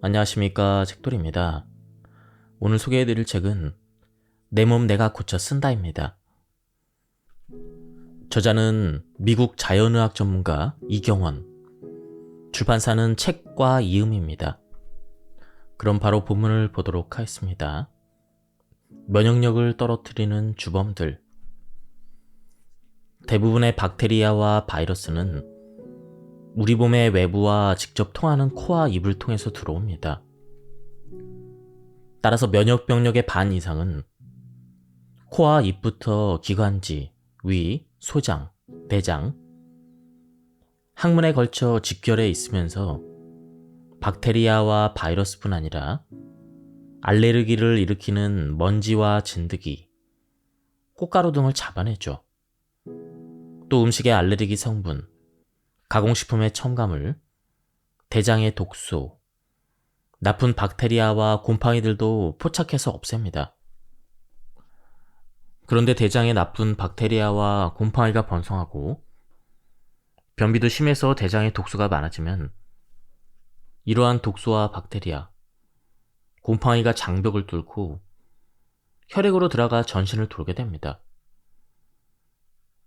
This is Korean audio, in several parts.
안녕하십니까, 책돌입니다. 오늘 소개해드릴 책은 내 몸 내가 고쳐 쓴다입니다. 저자는 미국 자연의학 전문가 이경원, 출판사는 책과 이음입니다. 그럼 바로 본문을 보도록 하겠습니다. 면역력을 떨어뜨리는 주범들. 대부분의 박테리아와 바이러스는 우리 몸의 외부와 직접 통하는 코와 입을 통해서 들어옵니다. 따라서 면역병력의 반 이상은 코와 입부터 기관지, 위, 소장, 내장, 항문에 걸쳐 직결해 있으면서 박테리아와 바이러스뿐 아니라 알레르기를 일으키는 먼지와 진드기, 꽃가루 등을 잡아내죠. 또 음식의 알레르기 성분, 가공식품의 첨가물, 대장의 독소, 나쁜 박테리아와 곰팡이들도 포착해서 없앱니다. 그런데 대장에 나쁜 박테리아와 곰팡이가 번성하고 변비도 심해서 대장에 독소가 많아지면 이러한 독소와 박테리아, 곰팡이가 장벽을 뚫고 혈액으로 들어가 전신을 돌게 됩니다.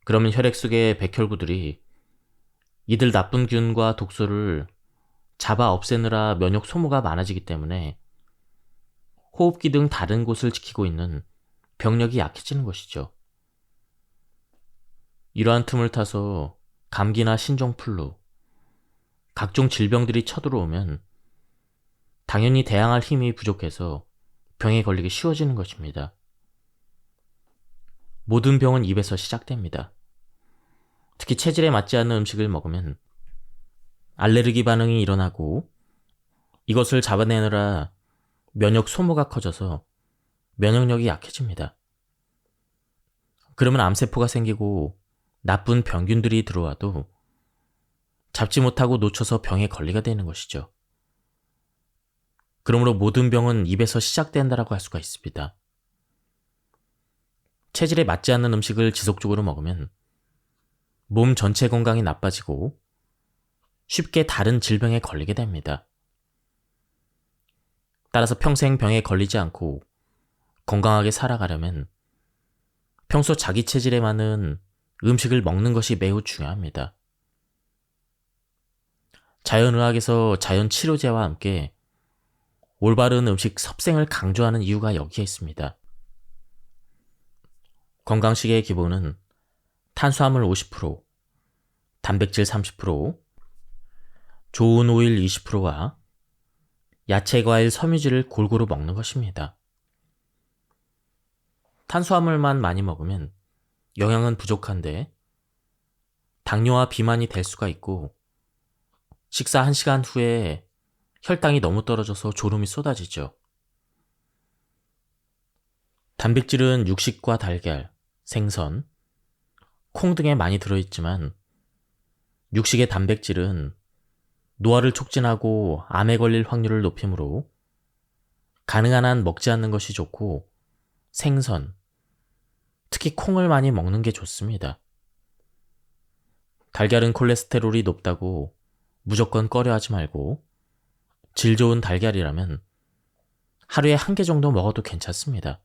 그러면 혈액 속의 백혈구들이 이들 나쁜 균과 독소를 잡아 없애느라 면역 소모가 많아지기 때문에 호흡기 등 다른 곳을 지키고 있는 병력이 약해지는 것이죠. 이러한 틈을 타서 감기나 신종플루, 각종 질병들이 쳐들어오면 당연히 대항할 힘이 부족해서 병에 걸리기 쉬워지는 것입니다. 모든 병은 입에서 시작됩니다. 특히 체질에 맞지 않는 음식을 먹으면 알레르기 반응이 일어나고 이것을 잡아내느라 면역 소모가 커져서 면역력이 약해집니다. 그러면 암세포가 생기고 나쁜 병균들이 들어와도 잡지 못하고 놓쳐서 병에 걸리게 되는 것이죠. 그러므로 모든 병은 입에서 시작된다라고 할 수가 있습니다. 체질에 맞지 않는 음식을 지속적으로 먹으면 몸 전체 건강이 나빠지고 쉽게 다른 질병에 걸리게 됩니다. 따라서 평생 병에 걸리지 않고 건강하게 살아가려면 평소 자기 체질에 맞는 음식을 먹는 것이 매우 중요합니다. 자연의학에서 자연치료제와 함께 올바른 음식 섭생을 강조하는 이유가 여기에 있습니다. 건강식의 기본은 탄수화물 50%, 단백질 30%, 좋은 오일 20%와 야채, 과일, 섬유질을 골고루 먹는 것입니다. 탄수화물만 많이 먹으면 영양은 부족한데 당뇨와 비만이 될 수가 있고 식사 1시간 후에 혈당이 너무 떨어져서 졸음이 쏟아지죠. 단백질은 육식과 달걀, 생선, 콩 등에 많이 들어있지만 육식의 단백질은 노화를 촉진하고 암에 걸릴 확률을 높이므로 가능한 한 먹지 않는 것이 좋고 생선, 특히 콩을 많이 먹는 게 좋습니다. 달걀은 콜레스테롤이 높다고 무조건 꺼려하지 말고 질 좋은 달걀이라면 하루에 1개 정도 먹어도 괜찮습니다.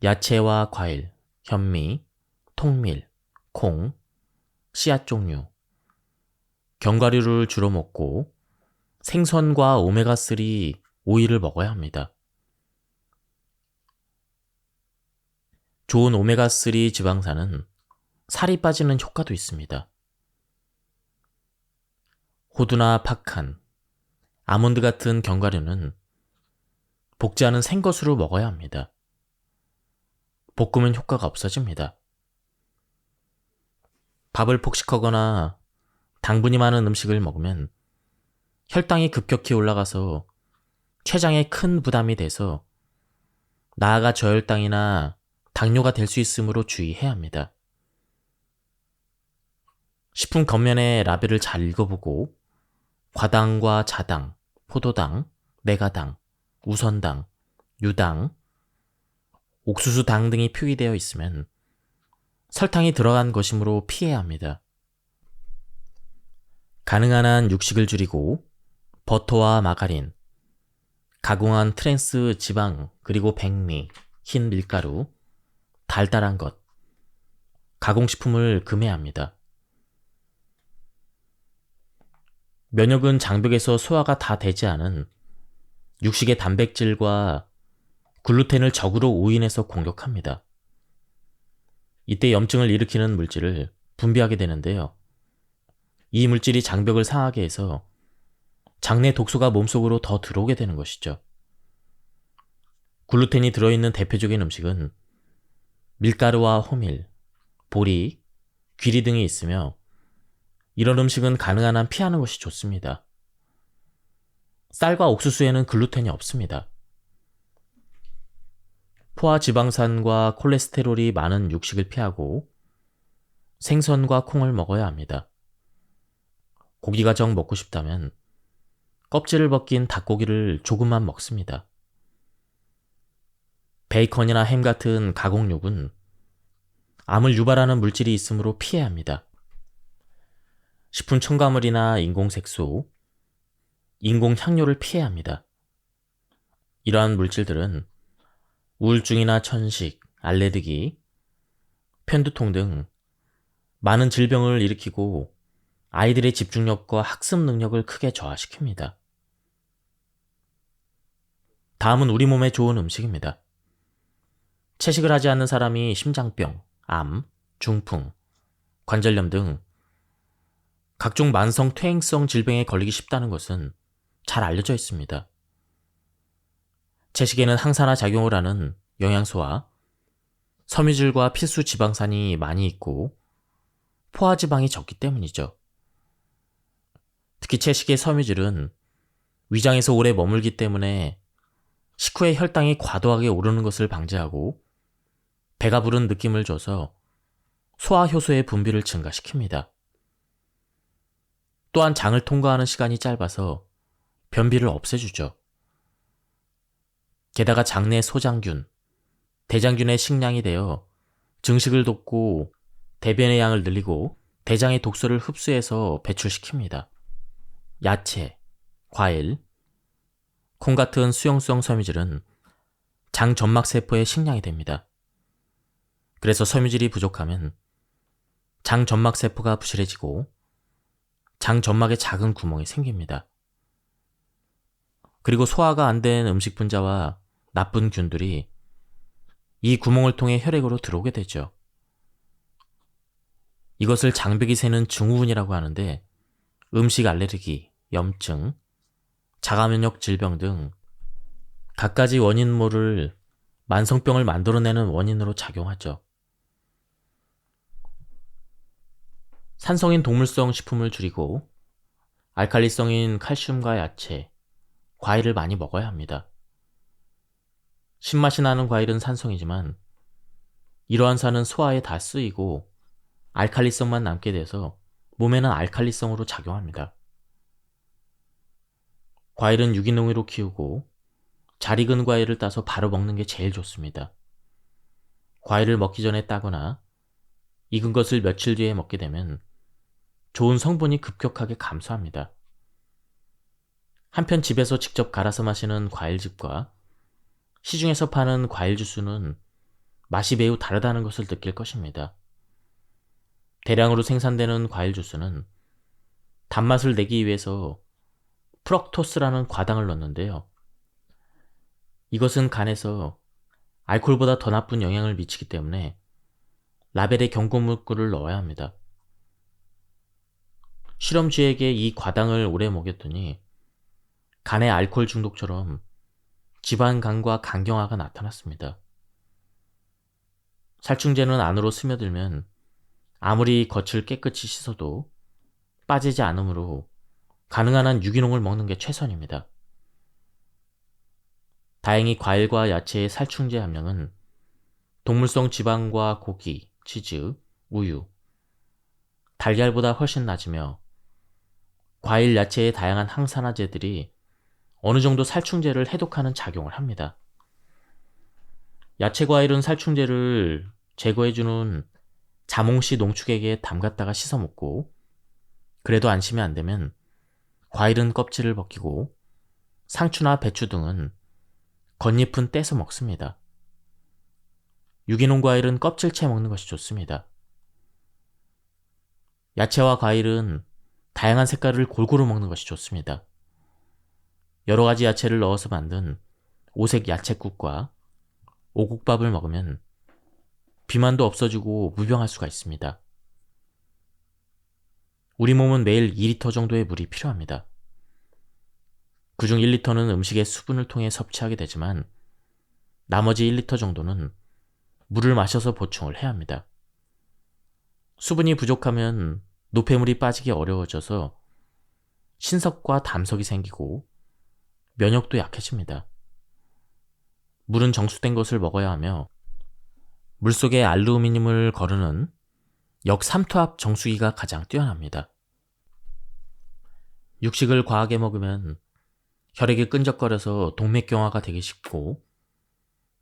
야채와 과일, 현미, 통밀, 콩, 씨앗 종류, 견과류를 주로 먹고 생선과 오메가3 오일을 먹어야 합니다. 좋은 오메가3 지방산은 살이 빠지는 효과도 있습니다. 호두나 파칸, 아몬드 같은 견과류는 볶지 않은 생것으로 먹어야 합니다. 볶으면 효과가 없어집니다. 밥을 폭식하거나 당분이 많은 음식을 먹으면 혈당이 급격히 올라가서 췌장에 큰 부담이 돼서 나아가 저혈당이나 당뇨가 될 수 있으므로 주의해야 합니다. 식품 겉면의 라벨을 잘 읽어보고 과당과 자당, 포도당, 메가당, 우선당, 유당, 옥수수당 등이 표기되어 있으면 설탕이 들어간 것이므로 피해야 합니다. 가능한 한 육식을 줄이고 버터와 마가린, 가공한 트랜스 지방, 그리고 백미, 흰 밀가루, 달달한 것, 가공식품을 금해합니다. 면역은 장벽에서 소화가 다 되지 않은 육식의 단백질과 글루텐을 적으로 오인해서 공격합니다. 이때 염증을 일으키는 물질을 분비하게 되는데요. 이 물질이 장벽을 상하게 해서 장내 독소가 몸속으로 더 들어오게 되는 것이죠. 글루텐이 들어있는 대표적인 음식은 밀가루와 호밀, 보리, 귀리 등이 있으며 이런 음식은 가능한 한 피하는 것이 좋습니다. 쌀과 옥수수에는 글루텐이 없습니다. 포화 지방산과 콜레스테롤이 많은 육식을 피하고 생선과 콩을 먹어야 합니다. 고기가 정 먹고 싶다면 껍질을 벗긴 닭고기를 조금만 먹습니다. 베이컨이나 햄 같은 가공육은 암을 유발하는 물질이 있으므로 피해야 합니다. 식품 첨가물이나 인공색소, 인공향료를 피해야 합니다. 이러한 물질들은 우울증이나 천식, 알레르기, 편두통 등 많은 질병을 일으키고 아이들의 집중력과 학습 능력을 크게 저하시킵니다. 다음은 우리 몸에 좋은 음식입니다. 채식을 하지 않는 사람이 심장병, 암, 중풍, 관절염 등 각종 만성 퇴행성 질병에 걸리기 쉽다는 것은 잘 알려져 있습니다. 채식에는 항산화 작용을 하는 영양소와 섬유질과 필수 지방산이 많이 있고 포화지방이 적기 때문이죠. 특히 채식의 섬유질은 위장에서 오래 머물기 때문에 식후에 혈당이 과도하게 오르는 것을 방지하고 배가 부른 느낌을 줘서 소화효소의 분비를 증가시킵니다. 또한 장을 통과하는 시간이 짧아서 변비를 없애주죠. 게다가 장내 소장균, 대장균의 식량이 되어 증식을 돕고 대변의 양을 늘리고 대장의 독소를 흡수해서 배출시킵니다. 야채, 과일, 콩 같은 수용성 섬유질은 장 점막세포의 식량이 됩니다. 그래서 섬유질이 부족하면 장 점막세포가 부실해지고 장 점막에 작은 구멍이 생깁니다. 그리고 소화가 안 된 음식 분자와 나쁜 균들이 이 구멍을 통해 혈액으로 들어오게 되죠. 이것을 장벽이 새는 증후군이라고 하는데 음식 알레르기, 염증, 자가면역 질병 등 갖가지 원인 모를 만성병을 만들어내는 원인으로 작용하죠. 산성인 동물성 식품을 줄이고 알칼리성인 칼슘과 야채, 과일을 많이 먹어야 합니다. 신맛이 나는 과일은 산성이지만 이러한 산은 소화에 다 쓰이고 알칼리성만 남게 돼서 몸에는 알칼리성으로 작용합니다. 과일은 유기농으로 키우고 잘 익은 과일을 따서 바로 먹는 게 제일 좋습니다. 과일을 먹기 전에 따거나 익은 것을 며칠 뒤에 먹게 되면 좋은 성분이 급격하게 감소합니다. 한편 집에서 직접 갈아서 마시는 과일즙과 시중에서 파는 과일 주스는 맛이 매우 다르다는 것을 느낄 것입니다. 대량으로 생산되는 과일 주스는 단맛을 내기 위해서 프럭토스라는 과당을 넣는데요. 이것은 간에서 알코올보다 더 나쁜 영향을 미치기 때문에 라벨에 경고 문구를 넣어야 합니다. 실험쥐에게 이 과당을 오래 먹였더니 간의 알코올 중독처럼 지방간과 간경화가 나타났습니다. 살충제는 안으로 스며들면 아무리 겉을 깨끗이 씻어도 빠지지 않으므로 가능한 한 유기농을 먹는 게 최선입니다. 다행히 과일과 야채의 살충제 함량은 동물성 지방과 고기, 치즈, 우유, 달걀보다 훨씬 낮으며 과일, 야채의 다양한 항산화제들이 어느 정도 살충제를 해독하는 작용을 합니다. 야채, 과일은 살충제를 제거해주는 자몽씨 농축액에 담갔다가 씻어 먹고 그래도 안심이 안 되면 과일은 껍질을 벗기고 상추나 배추 등은 겉잎은 떼서 먹습니다. 유기농 과일은 껍질째 먹는 것이 좋습니다. 야채와 과일은 다양한 색깔을 골고루 먹는 것이 좋습니다. 여러 가지 야채를 넣어서 만든 오색 야채국과 오곡밥을 먹으면 비만도 없어지고 무병할 수가 있습니다. 우리 몸은 매일 2리터 정도의 물이 필요합니다. 그중 1리터는 음식의 수분을 통해 섭취하게 되지만 나머지 1리터 정도는 물을 마셔서 보충을 해야 합니다. 수분이 부족하면 노폐물이 빠지기 어려워져서 신석과 담석이 생기고 면역도 약해집니다. 물은 정수된 것을 먹어야 하며 물속에 알루미늄을 거르는 역삼투압 정수기가 가장 뛰어납니다. 육식을 과하게 먹으면 혈액이 끈적거려서 동맥경화가 되기 쉽고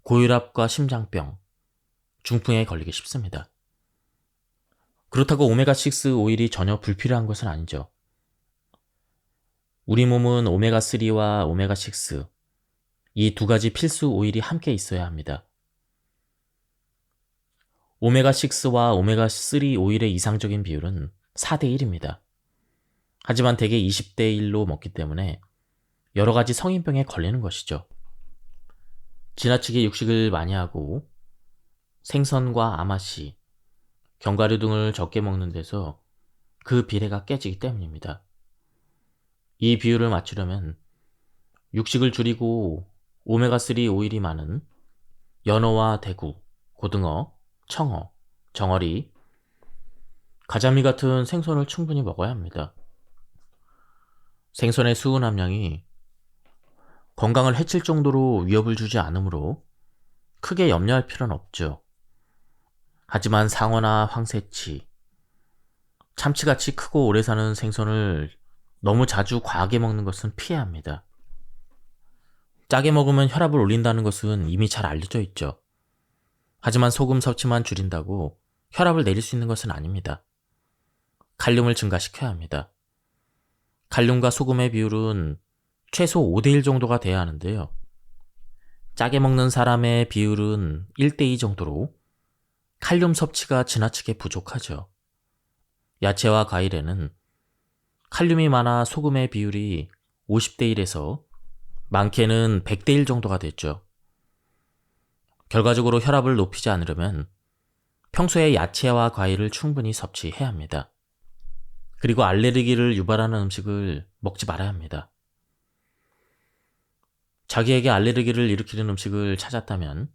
고혈압과 심장병, 중풍에 걸리기 쉽습니다. 그렇다고 오메가6 오일이 전혀 불필요한 것은 아니죠. 우리 몸은 오메가3와 오메가6, 이 두 가지 필수 오일이 함께 있어야 합니다. 오메가6와 오메가3 오일의 이상적인 비율은 4대1입니다. 하지만 대개 20대1로 먹기 때문에 여러 가지 성인병에 걸리는 것이죠. 지나치게 육식을 많이 하고 생선과 아마씨, 견과류 등을 적게 먹는 데서 그 비례가 깨지기 때문입니다. 이 비율을 맞추려면 육식을 줄이고 오메가3 오일이 많은 연어와 대구, 고등어, 청어, 정어리, 가자미 같은 생선을 충분히 먹어야 합니다. 생선의 수은 함량이 건강을 해칠 정도로 위협을 주지 않으므로 크게 염려할 필요는 없죠. 하지만 상어나 황새치, 참치같이 크고 오래 사는 생선을 너무 자주 과하게 먹는 것은 피해야 합니다. 짜게 먹으면 혈압을 올린다는 것은 이미 잘 알려져 있죠. 하지만 소금 섭취만 줄인다고 혈압을 내릴 수 있는 것은 아닙니다. 칼륨을 증가시켜야 합니다. 칼륨과 소금의 비율은 최소 5대1 정도가 돼야 하는데요. 짜게 먹는 사람의 비율은 1대2 정도로 칼륨 섭취가 지나치게 부족하죠. 야채와 과일에는 칼륨이 많아 소금의 비율이 50대1에서 많게는 100대1 정도가 됐죠. 결과적으로 혈압을 높이지 않으려면 평소에 야채와 과일을 충분히 섭취해야 합니다. 그리고 알레르기를 유발하는 음식을 먹지 말아야 합니다. 자기에게 알레르기를 일으키는 음식을 찾았다면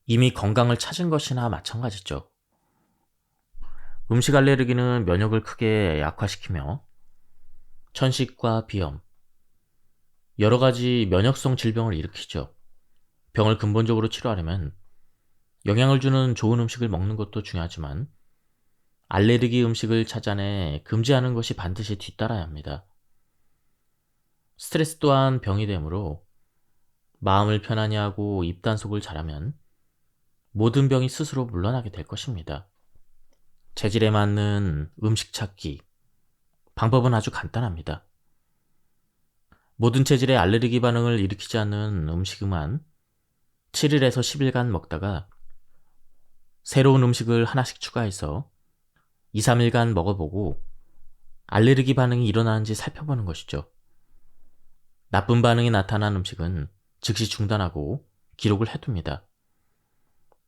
이미 건강을 찾은 것이나 마찬가지죠. 음식 알레르기는 면역을 크게 약화시키며 천식과 비염, 여러 가지 면역성 질병을 일으키죠. 병을 근본적으로 치료하려면 영양을 주는 좋은 음식을 먹는 것도 중요하지만 알레르기 음식을 찾아내 금지하는 것이 반드시 뒤따라야 합니다. 스트레스 또한 병이 되므로 마음을 편안히 하고 입단속을 잘하면 모든 병이 스스로 물러나게 될 것입니다. 체질에 맞는 음식 찾기. 방법은 아주 간단합니다. 모든 체질에 알레르기 반응을 일으키지 않는 음식만 7일에서 10일간 먹다가 새로운 음식을 하나씩 추가해서 2, 3일간 먹어보고 알레르기 반응이 일어나는지 살펴보는 것이죠. 나쁜 반응이 나타난 음식은 즉시 중단하고 기록을 해둡니다.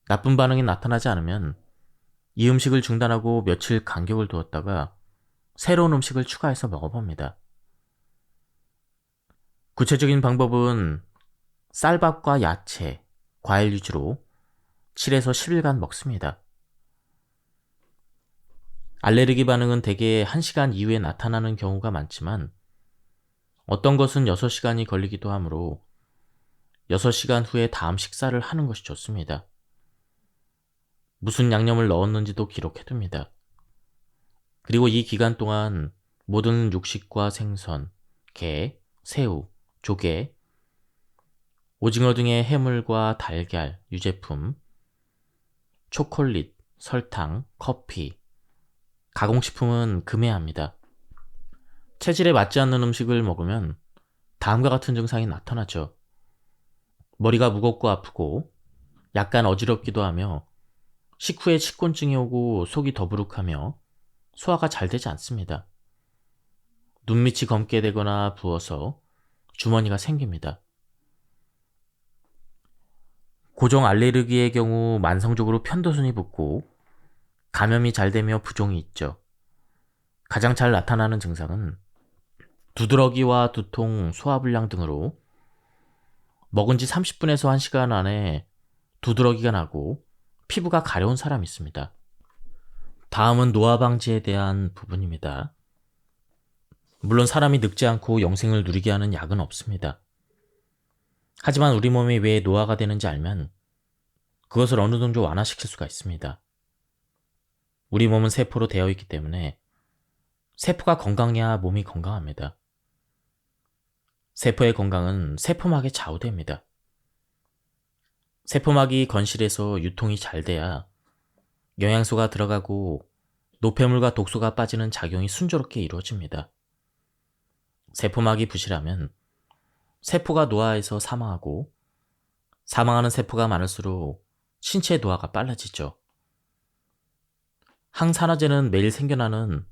나쁜 반응이 나타나지 않으면 이 음식을 중단하고 며칠 간격을 두었다가 새로운 음식을 추가해서 먹어봅니다. 구체적인 방법은 쌀밥과 야채, 과일 위주로 7에서 10일간 먹습니다. 알레르기 반응은 대개 1시간 이후에 나타나는 경우가 많지만 어떤 것은 6시간이 걸리기도 하므로 6시간 후에 다음 식사를 하는 것이 좋습니다. 무슨 양념을 넣었는지도 기록해둡니다. 그리고 이 기간 동안 모든 육식과 생선, 게, 새우, 조개, 오징어 등의 해물과 달걀, 유제품, 초콜릿, 설탕, 커피, 가공식품은 금해야 합니다. 체질에 맞지 않는 음식을 먹으면 다음과 같은 증상이 나타나죠. 머리가 무겁고 아프고 약간 어지럽기도 하며 식후에 식곤증이 오고 속이 더부룩하며 소화가 잘 되지 않습니다. 눈밑이 검게 되거나 부어서 주머니가 생깁니다. 고종 알레르기의 경우 만성적으로 편도선이 붓고 감염이 잘 되며 부종이 있죠. 가장 잘 나타나는 증상은 두드러기와 두통, 소화불량 등으로 먹은 지 30분에서 1시간 안에 두드러기가 나고 피부가 가려운 사람이 있습니다. 다음은 노화 방지에 대한 부분입니다. 물론 사람이 늙지 않고 영생을 누리게 하는 약은 없습니다. 하지만 우리 몸이 왜 노화가 되는지 알면 그것을 어느 정도 완화시킬 수가 있습니다. 우리 몸은 세포로 되어 있기 때문에 세포가 건강해야 몸이 건강합니다. 세포의 건강은 세포막에 좌우됩니다. 세포막이 건실해서 유통이 잘 돼야 영양소가 들어가고 노폐물과 독소가 빠지는 작용이 순조롭게 이루어집니다. 세포막이 부실하면 세포가 노화해서 사망하고 사망하는 세포가 많을수록 신체 노화가 빨라지죠. 항산화제는 매일 생겨나는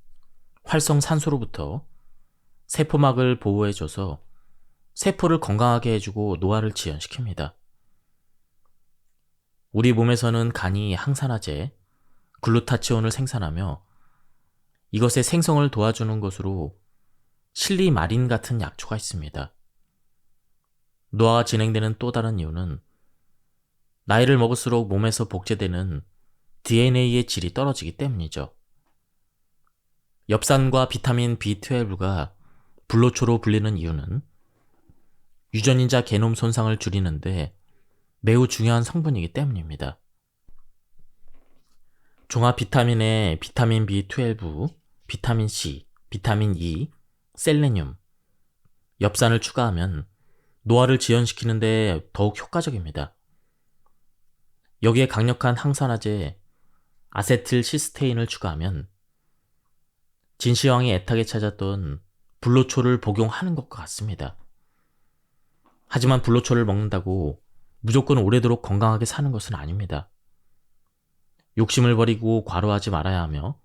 활성산소로부터 세포막을 보호해줘서 세포를 건강하게 해주고 노화를 지연시킵니다. 우리 몸에서는 간이 항산화제, 글루타치온을 생산하며 이것의 생성을 도와주는 것으로 실리마린 같은 약초가 있습니다. 노화가 진행되는 또 다른 이유는 나이를 먹을수록 몸에서 복제되는 DNA의 질이 떨어지기 때문이죠. 엽산과 비타민 B12가 불로초로 불리는 이유는 유전인자 게놈 손상을 줄이는데 매우 중요한 성분이기 때문입니다. 종합 비타민에 비타민 B12, 비타민 C, 비타민 E, 셀레늄, 엽산을 추가하면 노화를 지연시키는데 더욱 효과적입니다. 여기에 강력한 항산화제 아세틸시스테인을 추가하면 진시황이 애타게 찾았던 불로초를 복용하는 것과 같습니다. 하지만 불로초를 먹는다고 무조건 오래도록 건강하게 사는 것은 아닙니다. 욕심을 버리고 과로하지 말아야 하며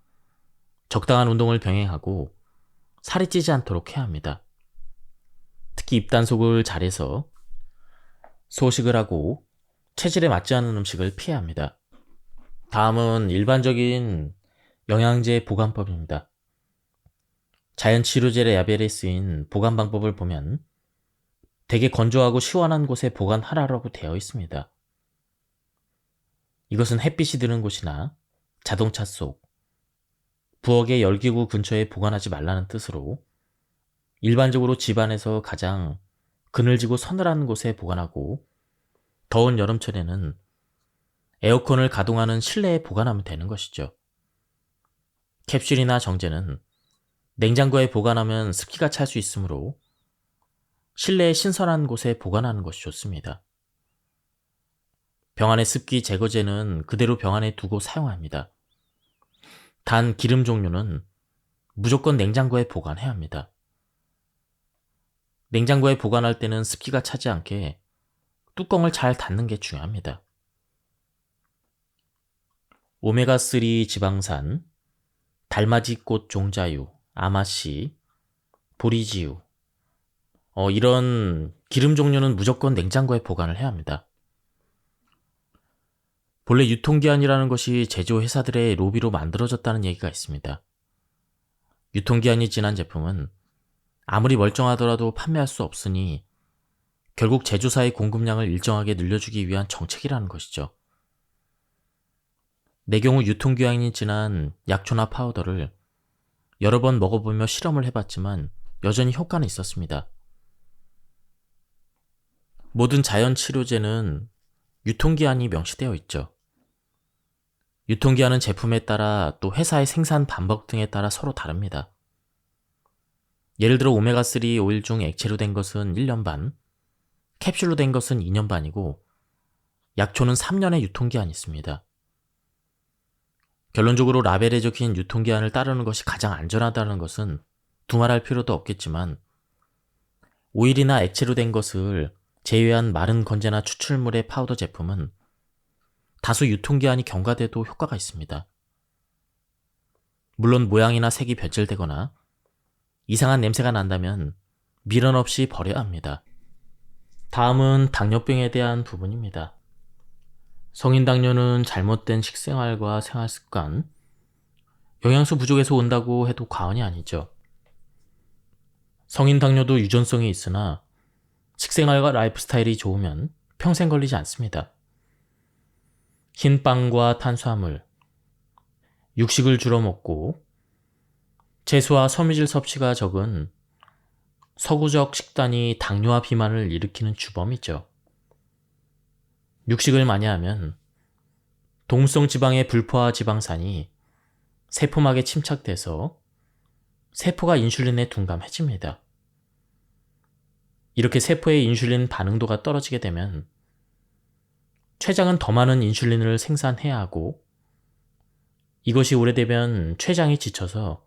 적당한 운동을 병행하고 살이 찌지 않도록 해야 합니다. 특히 입단속을 잘해서 소식을 하고 체질에 맞지 않는 음식을 피해야 합니다. 다음은 일반적인 영양제 보관법입니다. 자연치료제 라벨에 쓰인 보관 방법을 보면 되게 건조하고 시원한 곳에 보관하라고 되어 있습니다. 이것은 햇빛이 드는 곳이나 자동차 속, 부엌의 열기구 근처에 보관하지 말라는 뜻으로 일반적으로 집안에서 가장 그늘지고 서늘한 곳에 보관하고 더운 여름철에는 에어컨을 가동하는 실내에 보관하면 되는 것이죠. 캡슐이나 정제는 냉장고에 보관하면 습기가 찰 수 있으므로 실내의 신선한 곳에 보관하는 것이 좋습니다. 병 안의 습기 제거제는 그대로 병 안에 두고 사용합니다. 단 기름 종류는 무조건 냉장고에 보관해야 합니다. 냉장고에 보관할 때는 습기가 차지 않게 뚜껑을 잘 닫는 게 중요합니다. 오메가3 지방산, 달맞이꽃 종자유, 아마씨, 보리지유 이런 기름 종류는 무조건 냉장고에 보관을 해야 합니다. 본래 유통기한이라는 것이 제조회사들의 로비로 만들어졌다는 얘기가 있습니다. 유통기한이 지난 제품은 아무리 멀쩡하더라도 판매할 수 없으니 결국 제조사의 공급량을 일정하게 늘려주기 위한 정책이라는 것이죠. 내 경우 유통기한이 지난 약초나 파우더를 여러 번 먹어보며 실험을 해봤지만 여전히 효과는 있었습니다. 모든 자연치료제는 유통기한이 명시되어 있죠. 유통기한은 제품에 따라 또 회사의 생산 방법 등에 따라 서로 다릅니다. 예를 들어 오메가3 오일 중 액체로 된 것은 1년 반, 캡슐로 된 것은 2년 반이고 약초는 3년의 유통기한이 있습니다. 결론적으로 라벨에 적힌 유통기한을 따르는 것이 가장 안전하다는 것은 두말할 필요도 없겠지만 오일이나 액체로 된 것을 제외한 마른 건재나 추출물의 파우더 제품은 다수 유통기한이 경과돼도 효과가 있습니다. 물론 모양이나 색이 변질되거나 이상한 냄새가 난다면 미련 없이 버려야 합니다. 다음은 당뇨병에 대한 부분입니다. 성인 당뇨는 잘못된 식생활과 생활습관, 영양소 부족에서 온다고 해도 과언이 아니죠. 성인 당뇨도 유전성이 있으나 식생활과 라이프 스타일이 좋으면 평생 걸리지 않습니다. 흰 빵과 탄수화물, 육식을 주로 먹고 채소와 섬유질 섭취가 적은 서구적 식단이 당뇨와 비만을 일으키는 주범이죠. 육식을 많이 하면 동물성 지방의 불포화 지방산이 세포막에 침착돼서 세포가 인슐린에 둔감해집니다. 이렇게 세포의 인슐린 반응도가 떨어지게 되면 췌장은 더 많은 인슐린을 생산해야 하고 이것이 오래되면 췌장이 지쳐서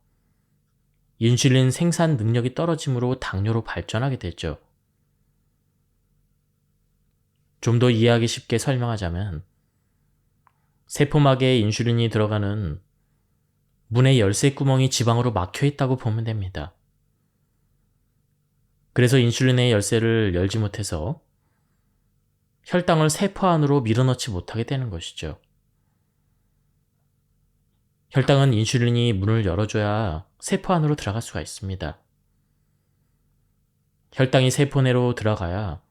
인슐린 생산 능력이 떨어짐으로 당뇨로 발전하게 되죠. 좀 더 이해하기 쉽게 설명하자면 세포막에 인슐린이 들어가는 문의 열쇠 구멍이 지방으로 막혀 있다고 보면 됩니다. 그래서 인슐린의 열쇠를 열지 못해서 혈당을 세포 안으로 밀어넣지 못하게 되는 것이죠. 혈당은 인슐린이 문을 열어줘야 세포 안으로 들어갈 수가 있습니다. 혈당이 세포 내로 들어가야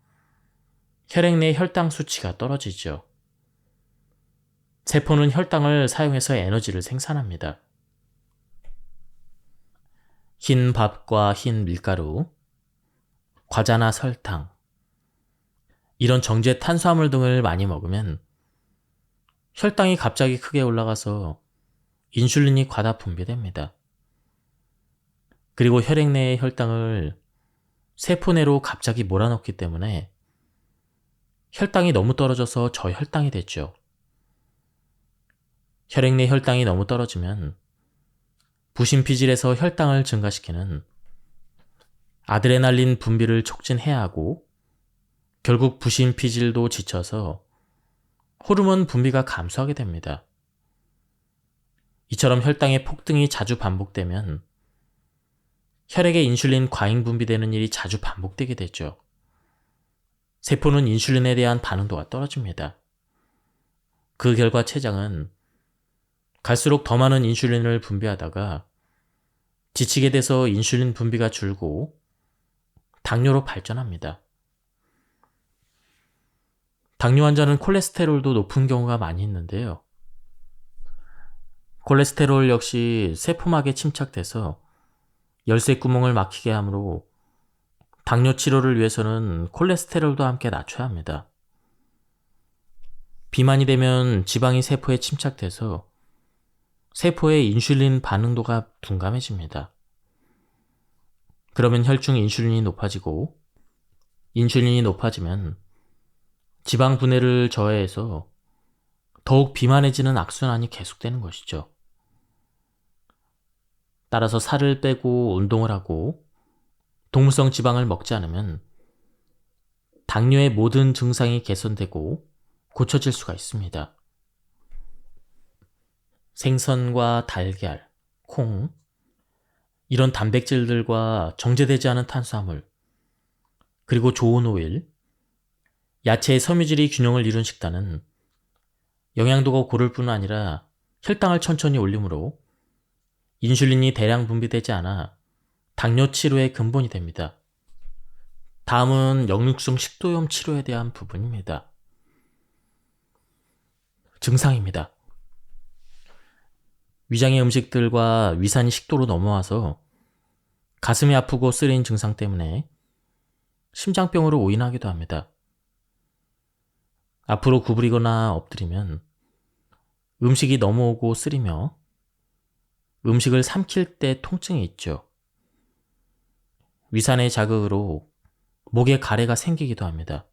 혈액 내 혈당 수치가 떨어지죠. 세포는 혈당을 사용해서 에너지를 생산합니다. 흰 밥과 흰 밀가루, 과자나 설탕, 이런 정제 탄수화물 등을 많이 먹으면 혈당이 갑자기 크게 올라가서 인슐린이 과다 분비됩니다. 그리고 혈액 내의 혈당을 세포 내로 갑자기 몰아넣기 때문에 혈당이 너무 떨어져서 저혈당이 됐죠. 혈액 내 혈당이 너무 떨어지면 부신피질에서 혈당을 증가시키는 아드레날린 분비를 촉진해야 하고 결국 부신피질도 지쳐서 호르몬 분비가 감소하게 됩니다. 이처럼 혈당의 폭등이 자주 반복되면 혈액에 인슐린 과잉 분비되는 일이 자주 반복되게 되죠. 세포는 인슐린에 대한 반응도가 떨어집니다. 그 결과 췌장은 갈수록 더 많은 인슐린을 분비하다가 지치게 돼서 인슐린 분비가 줄고 당뇨로 발전합니다. 당뇨 환자는 콜레스테롤도 높은 경우가 많이 있는데요. 콜레스테롤 역시 세포막에 침착돼서 열쇠 구멍을 막히게 하므로 당뇨 치료를 위해서는 콜레스테롤도 함께 낮춰야 합니다. 비만이 되면 지방이 세포에 침착돼서 세포의 인슐린 반응도가 둔감해집니다. 그러면 혈중 인슐린이 높아지고 인슐린이 높아지면 지방 분해를 저해해서 더욱 비만해지는 악순환이 계속되는 것이죠. 따라서 살을 빼고 운동을 하고 동물성 지방을 먹지 않으면 당뇨의 모든 증상이 개선되고 고쳐질 수가 있습니다. 생선과 달걀, 콩, 이런 단백질들과 정제되지 않은 탄수화물, 그리고 좋은 오일, 야채의 섬유질이 균형을 이룬 식단은 영양도가 고를 뿐 아니라 혈당을 천천히 올리므로 인슐린이 대량 분비되지 않아 당뇨 치료의 근본이 됩니다. 다음은 역류성 식도염 치료에 대한 부분입니다. 증상입니다. 위장의 음식들과 위산이 식도로 넘어와서 가슴이 아프고 쓰린 증상 때문에 심장병으로 오인하기도 합니다. 앞으로 구부리거나 엎드리면 음식이 넘어오고 쓰리며 음식을 삼킬 때 통증이 있죠. 위산의 자극으로 목에 가래가 생기기도 합니다.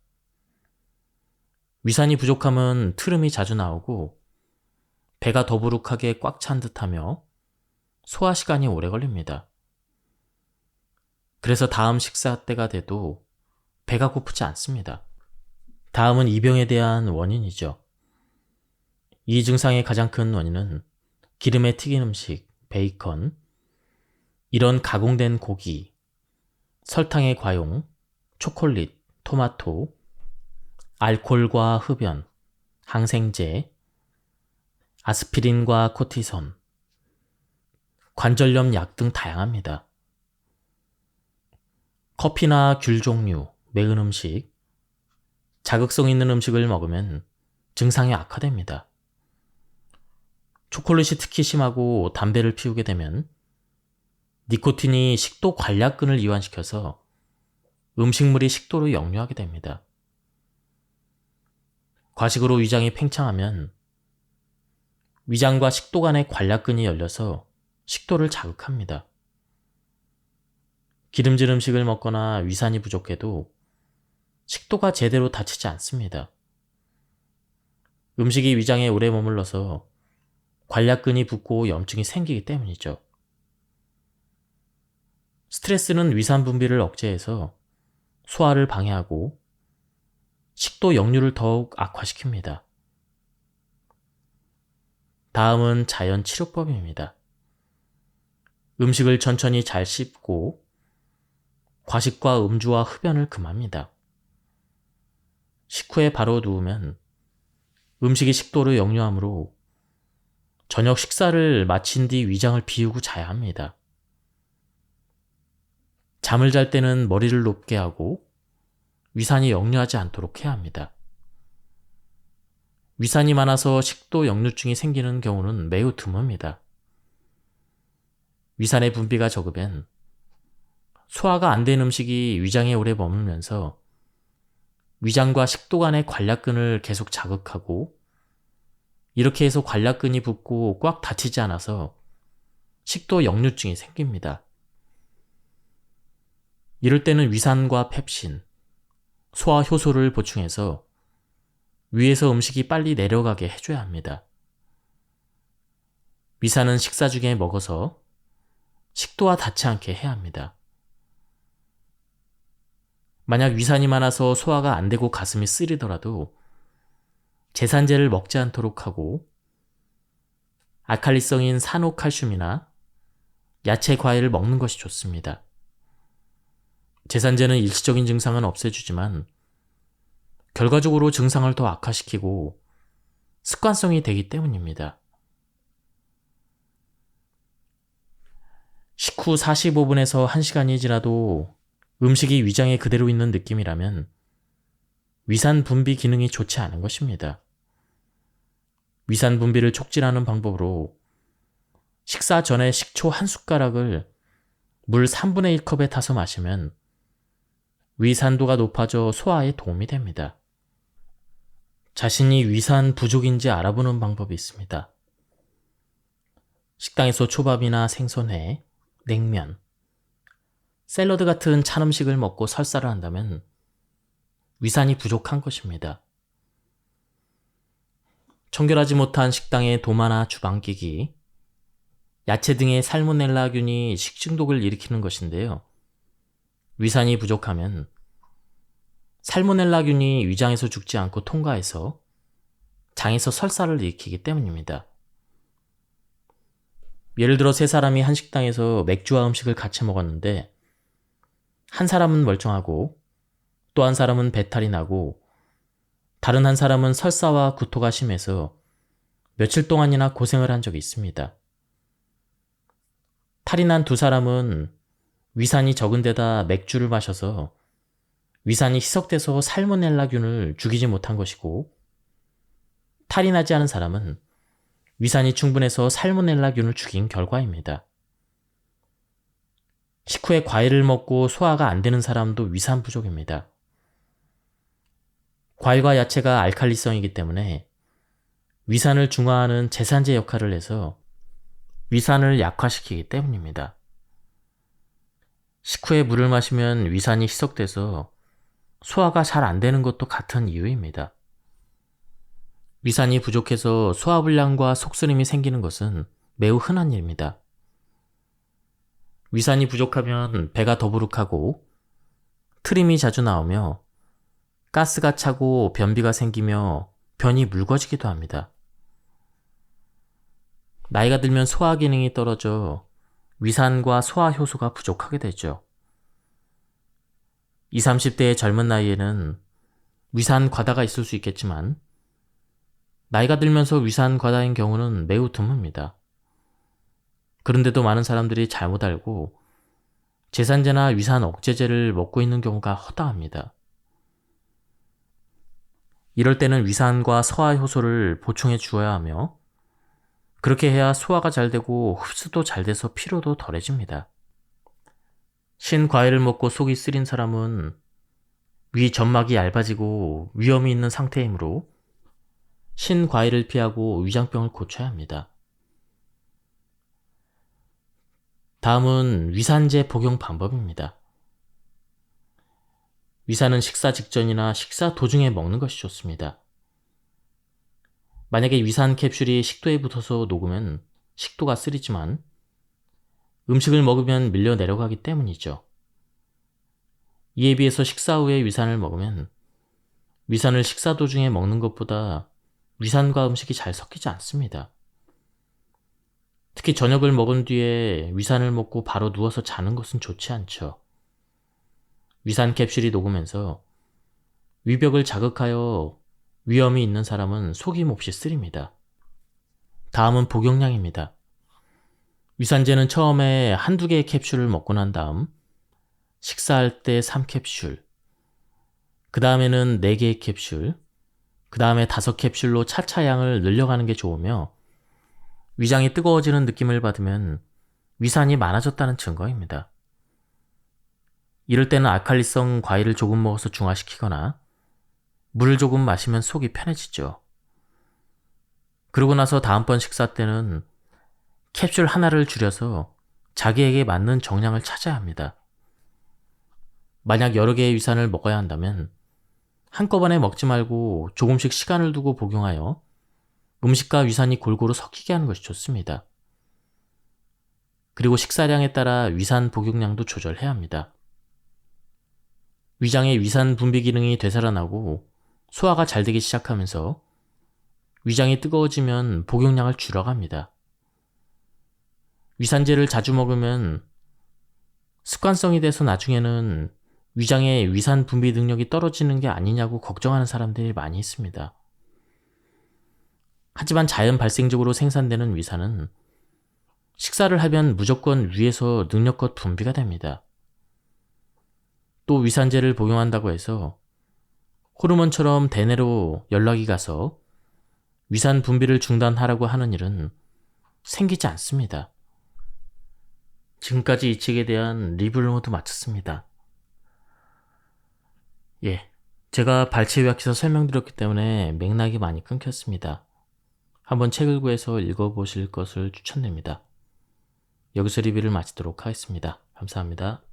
위산이 부족하면 트름이 자주 나오고 배가 더부룩하게 꽉 찬 듯하며 소화 시간이 오래 걸립니다. 그래서 다음 식사 때가 돼도 배가 고프지 않습니다. 다음은 이 병에 대한 원인이죠. 이 증상의 가장 큰 원인은 기름에 튀긴 음식, 베이컨, 이런 가공된 고기, 설탕의 과용, 초콜릿, 토마토, 알코올과 흡연, 항생제, 아스피린과 코티손, 관절염 약 등 다양합니다. 커피나 귤 종류, 매운 음식, 자극성 있는 음식을 먹으면 증상이 악화됩니다. 초콜릿이 특히 심하고 담배를 피우게 되면 니코틴이 식도 관략근을 이완시켜서 음식물이 식도로 역류하게 됩니다. 과식으로 위장이 팽창하면 위장과 식도 간의 관략근이 열려서 식도를 자극합니다. 기름진 음식을 먹거나 위산이 부족해도 식도가 제대로 닫히지 않습니다. 음식이 위장에 오래 머물러서 관략근이 붓고 염증이 생기기 때문이죠. 스트레스는 위산 분비를 억제해서 소화를 방해하고 식도 역류를 더욱 악화시킵니다. 다음은 자연 치료법입니다. 음식을 천천히 잘 씹고 과식과 음주와 흡연을 금합니다. 식후에 바로 누우면 음식이 식도로 역류하므로 저녁 식사를 마친 뒤 위장을 비우고 자야 합니다. 잠을 잘 때는 머리를 높게 하고 위산이 역류하지 않도록 해야 합니다. 위산이 많아서 식도 역류증이 생기는 경우는 매우 드뭅니다. 위산의 분비가 적으면 소화가 안 된 음식이 위장에 오래 머물면서 위장과 식도 간의 관략근을 계속 자극하고 이렇게 해서 관략근이 붓고 꽉 닫히지 않아서 식도 역류증이 생깁니다. 이럴 때는 위산과 펩신, 소화 효소를 보충해서 위에서 음식이 빨리 내려가게 해줘야 합니다. 위산은 식사 중에 먹어서 식도와 닿지 않게 해야 합니다. 만약 위산이 많아서 소화가 안 되고 가슴이 쓰리더라도 제산제를 먹지 않도록 하고 알칼리성인 산호칼슘이나 야채 과일을 먹는 것이 좋습니다. 제산제는 일시적인 증상은 없애주지만 결과적으로 증상을 더 악화시키고 습관성이 되기 때문입니다. 식후 45분에서 1시간이 지나도 음식이 위장에 그대로 있는 느낌이라면 위산 분비 기능이 좋지 않은 것입니다. 위산 분비를 촉진하는 방법으로 식사 전에 식초 1숟가락을 물 3분의 1컵에 타서 마시면 위산도가 높아져 소화에 도움이 됩니다. 자신이 위산 부족인지 알아보는 방법이 있습니다. 식당에서 초밥이나 생선회, 냉면, 샐러드 같은 찬 음식을 먹고 설사를 한다면 위산이 부족한 것입니다. 청결하지 못한 식당의 도마나 주방기기, 야채 등의 살모넬라균이 식중독을 일으키는 것인데요. 위산이 부족하면 살모넬라균이 위장에서 죽지 않고 통과해서 장에서 설사를 일으키기 때문입니다. 예를 들어 세 사람이 한 식당에서 맥주와 음식을 같이 먹었는데 한 사람은 멀쩡하고 또 한 사람은 배탈이 나고 다른 한 사람은 설사와 구토가 심해서 며칠 동안이나 고생을 한 적이 있습니다. 탈이 난 두 사람은 위산이 적은 데다 맥주를 마셔서 위산이 희석돼서 살모넬라균을 죽이지 못한 것이고 탈이 나지 않은 사람은 위산이 충분해서 살모넬라균을 죽인 결과입니다. 식후에 과일을 먹고 소화가 안 되는 사람도 위산 부족입니다. 과일과 야채가 알칼리성이기 때문에 위산을 중화하는 제산제 역할을 해서 위산을 약화시키기 때문입니다. 식후에 물을 마시면 위산이 희석돼서 소화가 잘 안 되는 것도 같은 이유입니다. 위산이 부족해서 소화불량과 속쓰림이 생기는 것은 매우 흔한 일입니다. 위산이 부족하면 배가 더부룩하고 트림이 자주 나오며 가스가 차고 변비가 생기며 변이 묽어지기도 합니다. 나이가 들면 소화 기능이 떨어져 위산과 소화 효소가 부족하게 되죠. 20, 30대의 젊은 나이에는 위산 과다가 있을 수 있겠지만 나이가 들면서 위산 과다인 경우는 매우 드뭅니다. 그런데도 많은 사람들이 잘못 알고 제산제나 위산 억제제를 먹고 있는 경우가 허다합니다. 이럴 때는 위산과 소화 효소를 보충해 주어야 하며 그렇게 해야 소화가 잘 되고 흡수도 잘 돼서 피로도 덜해집니다. 신과일을 먹고 속이 쓰린 사람은 위 점막이 얇아지고 위염이 있는 상태이므로 신과일을 피하고 위장병을 고쳐야 합니다. 다음은 위산제 복용 방법입니다. 위산은 식사 직전이나 식사 도중에 먹는 것이 좋습니다. 만약에 위산 캡슐이 식도에 붙어서 녹으면 식도가 쓰리지만 음식을 먹으면 밀려 내려가기 때문이죠. 이에 비해서 식사 후에 위산을 먹으면 위산을 식사 도중에 먹는 것보다 위산과 음식이 잘 섞이지 않습니다. 특히 저녁을 먹은 뒤에 위산을 먹고 바로 누워서 자는 것은 좋지 않죠. 위산 캡슐이 녹으면서 위벽을 자극하여 위염이 있는 사람은 속임없이 쓰립니다. 다음은 복용량입니다. 위산제는 처음에 한두 개의 캡슐을 먹고 난 다음 식사할 때 3캡슐, 그 다음에는 4개의 캡슐, 그 다음에 5캡슐로 차차 양을 늘려가는 게 좋으며 위장이 뜨거워지는 느낌을 받으면 위산이 많아졌다는 증거입니다. 이럴 때는 알칼리성 과일을 조금 먹어서 중화시키거나 물을 조금 마시면 속이 편해지죠. 그러고 나서 다음번 식사 때는 캡슐 하나를 줄여서 자기에게 맞는 정량을 찾아야 합니다. 만약 여러 개의 위산을 먹어야 한다면 한꺼번에 먹지 말고 조금씩 시간을 두고 복용하여 음식과 위산이 골고루 섞이게 하는 것이 좋습니다. 그리고 식사량에 따라 위산 복용량도 조절해야 합니다. 위장의 위산 분비 기능이 되살아나고 소화가 잘 되기 시작하면서 위장이 뜨거워지면 복용량을 줄여갑니다. 위산제를 자주 먹으면 습관성이 돼서 나중에는 위장의 위산 분비 능력이 떨어지는 게 아니냐고 걱정하는 사람들이 많이 있습니다. 하지만 자연 발생적으로 생산되는 위산은 식사를 하면 무조건 위에서 능력껏 분비가 됩니다. 또 위산제를 복용한다고 해서 호르몬처럼 대뇌로 연락이 가서 위산 분비를 중단하라고 하는 일은 생기지 않습니다. 지금까지 이 책에 대한 리뷰를 모두 마쳤습니다. 제가 발췌 요약해서 설명드렸기 때문에 맥락이 많이 끊겼습니다. 한번 책을 구해서 읽어보실 것을 추천드립니다. 여기서 리뷰를 마치도록 하겠습니다. 감사합니다.